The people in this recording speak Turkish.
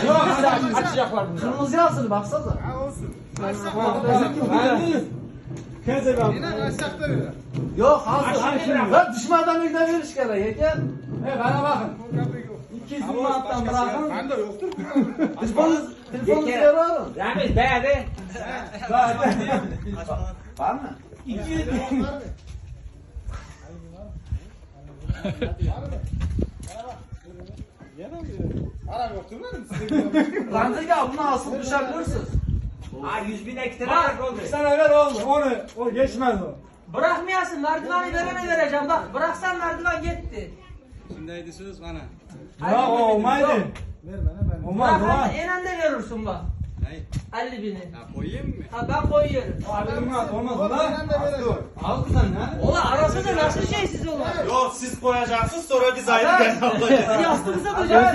Yok açacaklar bunu. Kırmızı yazılı baksanıza. Ha olsun. Keze bak. Yine kaçacaklar öyle. Yok hazır. Aşağı Lan düşmandan bir de veriş kere yeter. Bana bakın. Programda yok. 200 manattan bırakın. Ben de yoktur. Telefonunuzu veriyorum. Ramiz beğendi. Var mı? 200 Ara yoktur lan. Randık ya bunu asıp düşebilirsiniz. Ha 100.000 ekstra Bak, oldu. Sana ver oğlum. O geçmez o. Bırakmayasın merdiveni verene vereceğim bak. Bıraksan merdiven gitti. Şimdiydi söz bana. Ya o olmaydı. Ver bana ben. Olmaz olmaz. Bırakırsan enende verirsin bak. Hayır. 50.000'i. Ya koyayım mı? Ha ben koyuyorum. Abi olmaz olmaz Oğlum ulan. ben de vereceğim. Al kızım lan. Ola arası da nasıl şeysiz olur. Yok siz koyacaksınız sonra biz ayrı alacağız. Yastığımıza koyacağız.